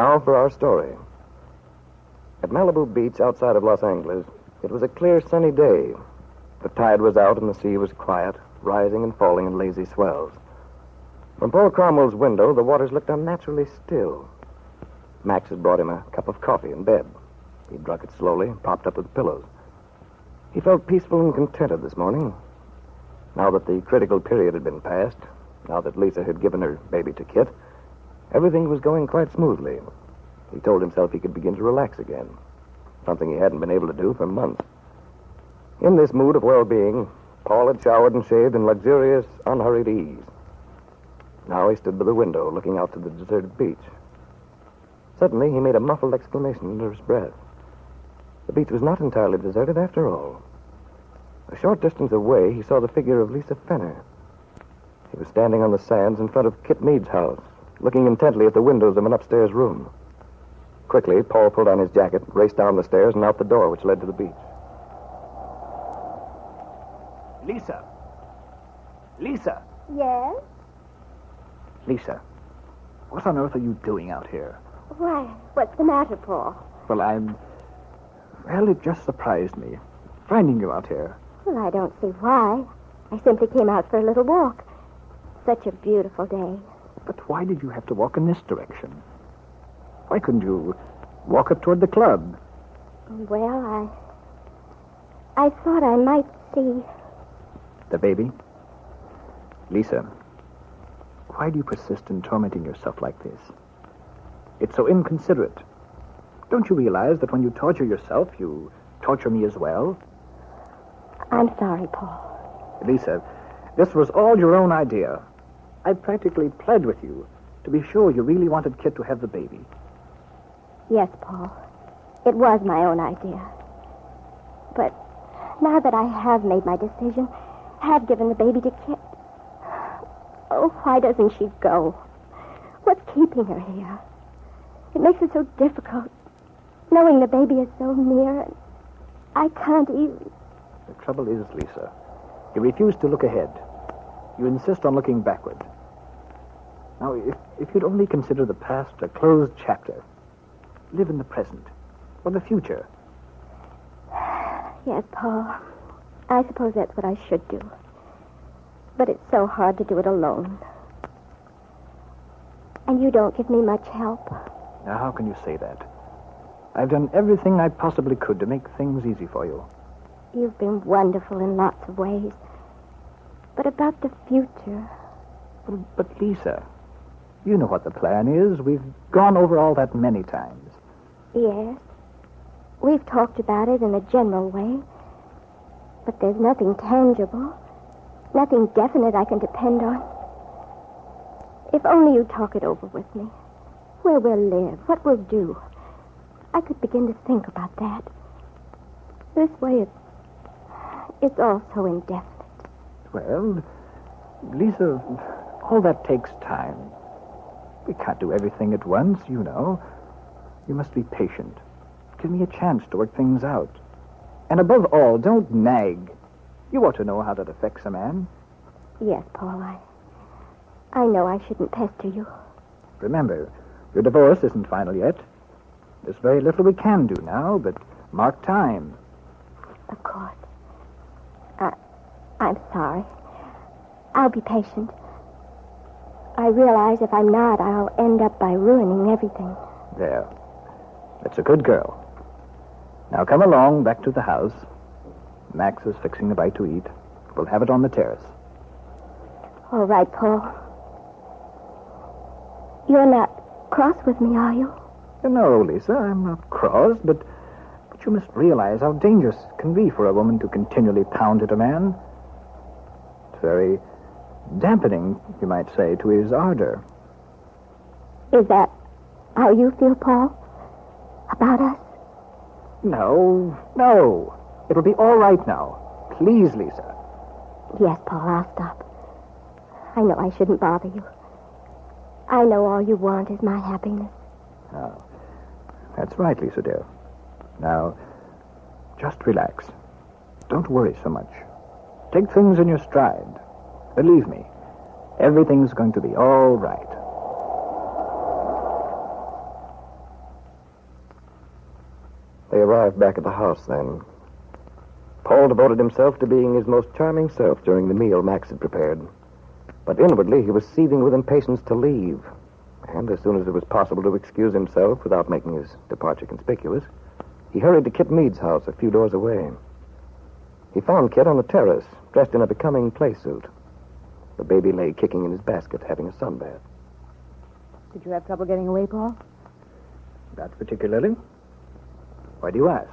Now for our story. At Malibu Beach outside of Los Angeles, it was a clear, sunny day. The tide was out and the sea was quiet, rising and falling in lazy swells. From Paul Cromwell's window, the waters looked unnaturally still. Max had brought him a cup of coffee in bed. He'd drunk it slowly, propped up with pillows. He felt peaceful and contented this morning. Now that the critical period had been passed, now that Lisa had given her baby to Kitt, everything was going quite smoothly. He told himself he could begin to relax again, something he hadn't been able to do for months. In this mood of well-being, Paul had showered and shaved in luxurious, unhurried ease. Now he stood by the window, looking out to the deserted beach. Suddenly, he made a muffled exclamation under his breath. The beach was not entirely deserted after all. A short distance away, he saw the figure of Lisa Fenner. He was standing on the sands in front of Kitt Meade's house, looking intently at the windows of an upstairs room. Quickly, Paul pulled on his jacket, raced down the stairs, and out the door which led to the beach. Lisa. Lisa. Yes? Lisa, what on earth are you doing out here? Why, what's the matter, Paul? Well, it just surprised me, finding you out here. Well, I don't see why. I simply came out for a little walk. Such a beautiful day. But why did you have to walk in this direction? Why couldn't you walk up toward the club? Well, I thought I might see... The baby? Lisa, why do you persist in tormenting yourself like this? It's so inconsiderate. Don't you realize that when you torture yourself, you torture me as well? I'm sorry, Paul. Lisa, this was all your own idea. I practically pled with you to be sure you really wanted Kitt to have the baby. Yes, Paul. It was my own idea. But now that I have made my decision, have given the baby to Kitt, oh, why doesn't she go? What's keeping her here? It makes it so difficult, knowing the baby is so near, and I can't even... The trouble is, Lisa, you refuse to look ahead. You insist on looking backward. Now, if you'd only consider the past a closed chapter, live in the present, or the future. Yes, Paul. I suppose that's what I should do. But it's so hard to do it alone. And you don't give me much help. Now, how can you say that? I've done everything I possibly could to make things easy for you. You've been wonderful in lots of ways. But about the future... Well, but Lisa, you know what the plan is. We've gone over all that many times. Yes. We've talked about it in a general way. But there's nothing tangible. Nothing definite I can depend on. If only you'd talk it over with me. Where we'll live, what we'll do. I could begin to think about that. This way, it's all so indefinite. Well, Lisa, all that takes time. We can't do everything at once, you know. You must be patient. Give me a chance to work things out. And above all, don't nag. You ought to know how that affects a man. Yes, Paul, I know I shouldn't pester you. Remember, your divorce isn't final yet. There's very little we can do now, but mark time. Of course. I'm sorry. I'll be patient. I realize if I'm not, I'll end up by ruining everything. There. That's a good girl. Now come along back to the house. Max is fixing a bite to eat. We'll have it on the terrace. All right, Paul. You're not cross with me, are you? No, Lisa, I'm not cross, but you must realize how dangerous it can be for a woman to continually pound at a man. It's very dampening, you might say, to his ardor. Is that how you feel, Paul? About us? No. It'll be all right now. Please, Lisa. Yes, Paul, I'll stop. I know I shouldn't bother you. I know all you want is my happiness. Oh, that's right, Lisa, dear. Now, just relax. Don't worry so much. Take things in your stride. Believe me, everything's going to be all right. They arrived back at the house then. Paul devoted himself to being his most charming self during the meal Max had prepared. But inwardly, he was seething with impatience to leave. And as soon as it was possible to excuse himself without making his departure conspicuous, he hurried to Kitt Meade's house a few doors away. He found Kitt on the terrace, dressed in a becoming play suit. The baby lay kicking in his basket, having a sunbath. Did you have trouble getting away, Paul? Not particularly. Why do you ask?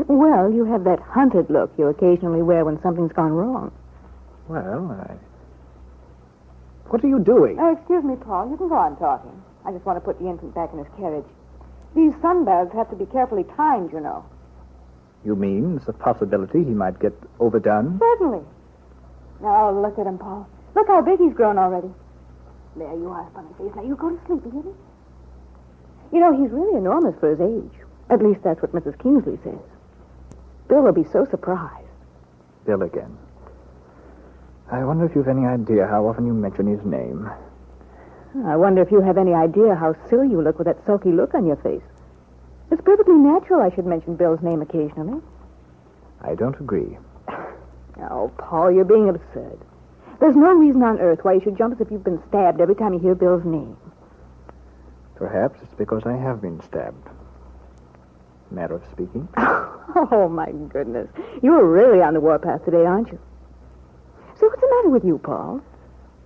Well, you have that hunted look you occasionally wear when something's gone wrong. Well, What are you doing? Excuse me, Paul. You can go on talking. I just want to put the infant back in his carriage. These sunbaths have to be carefully timed, you know. You mean it's a possibility he might get overdone? Certainly. Now, look at him, Paul. Look how big he's grown already. There you are, funny face. Now, you go to sleep, will you? You know, he's really enormous for his age. At least that's what Mrs. Kingsley says. Bill will be so surprised. Bill again. I wonder if you've any idea how often you mention his name. I wonder if you have any idea how silly you look with that sulky look on your face. It's perfectly natural I should mention Bill's name occasionally. I don't agree. Oh, Paul, you're being absurd. There's no reason on earth why you should jump as if you've been stabbed every time you hear Bill's name. Perhaps it's because I have been stabbed. Matter of speaking. Oh, my goodness. You're really on the warpath today, aren't you? So what's the matter with you, Paul?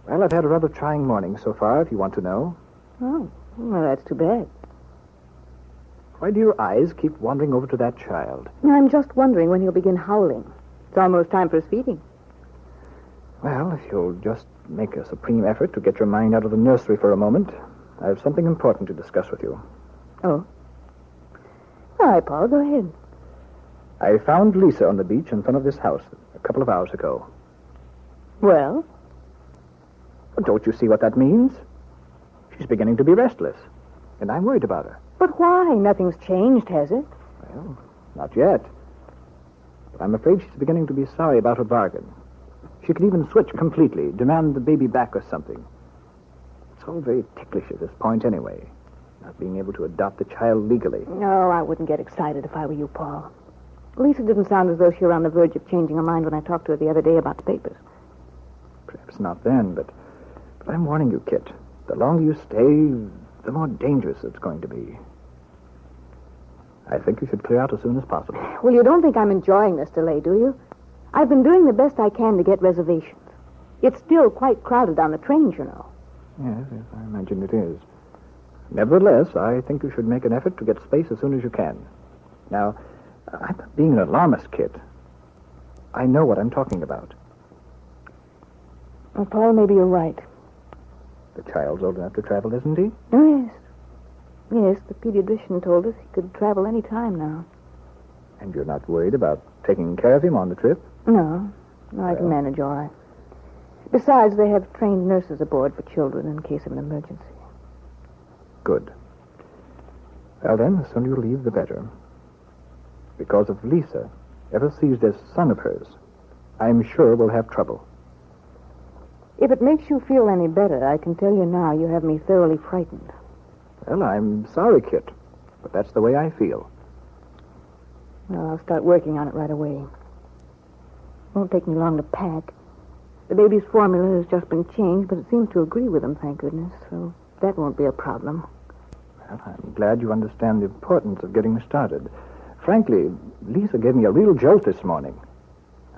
Well, I've had a rather trying morning so far, if you want to know. Oh, well, that's too bad. Why do your eyes keep wandering over to that child? I'm just wondering when he'll begin howling. It's almost time for his feeding. Well, if you'll just make a supreme effort to get your mind out of the nursery for a moment, I have something important to discuss with you. Oh? All right, Paul, go ahead. I found Lisa on the beach in front of this house a couple of hours ago. Well? Don't you see what that means? She's beginning to be restless, and I'm worried about her. But why? Nothing's changed, has it? Well, not yet. But I'm afraid she's beginning to be sorry about her bargain. She could even switch completely, demand the baby back or something. It's all very ticklish at this point anyway, not being able to adopt the child legally. No, I wouldn't get excited if I were you, Paul. Lisa didn't sound as though she were on the verge of changing her mind when I talked to her the other day about the papers. Perhaps not then, but I'm warning you, Kitt. The longer you stay, the more dangerous it's going to be. I think you should clear out as soon as possible. Well, you don't think I'm enjoying this delay, do you? I've been doing the best I can to get reservations. It's still quite crowded on the trains, you know. Yes, I imagine it is. Nevertheless, I think you should make an effort to get space as soon as you can. Now, I'm not being an alarmist, Kitt. I know what I'm talking about. Well, Paul, maybe you're right. The child's old enough to travel, isn't he? Oh, yes. Yes, the pediatrician told us he could travel any time now. And you're not worried about taking care of him on the trip? No, I can manage all right. Besides, they have trained nurses aboard for children in case of an emergency. Good. Well, then, the sooner you leave, the better. Because if Lisa ever sees this son of hers, I'm sure we'll have trouble. If it makes you feel any better, I can tell you now you have me thoroughly frightened. Well, I'm sorry, Kitt, but that's the way I feel. Well, I'll start working on it right away. Won't take me long to pack. The baby's formula has just been changed, but it seems to agree with him, thank goodness, so that won't be a problem. Well, I'm glad you understand the importance of getting started. Frankly, Lisa gave me a real jolt this morning.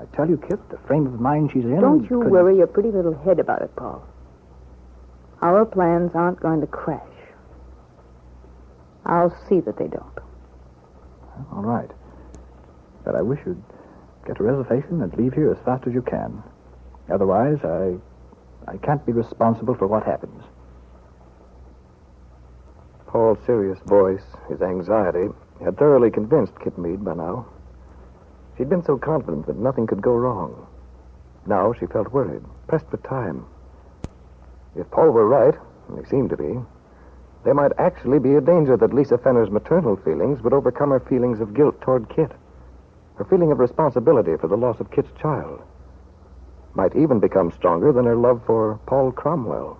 I tell you, Kitt, the frame of mind she's in... Don't you worry your pretty little head about it, Paul. Our plans aren't going to crash. I'll see that they don't. All right. But I wish you'd get a reservation and leave here as fast as you can. Otherwise, I can't be responsible for what happens. Paul's serious voice, his anxiety, had thoroughly convinced Kitt Meade by now. She'd been so confident that nothing could go wrong. Now she felt worried, pressed for time. If Paul were right, and he seemed to be, there might actually be a danger that Lisa Fenner's maternal feelings would overcome her feelings of guilt toward Kitt. Her feeling of responsibility for the loss of Kitt's child might even become stronger than her love for Paul Cromwell.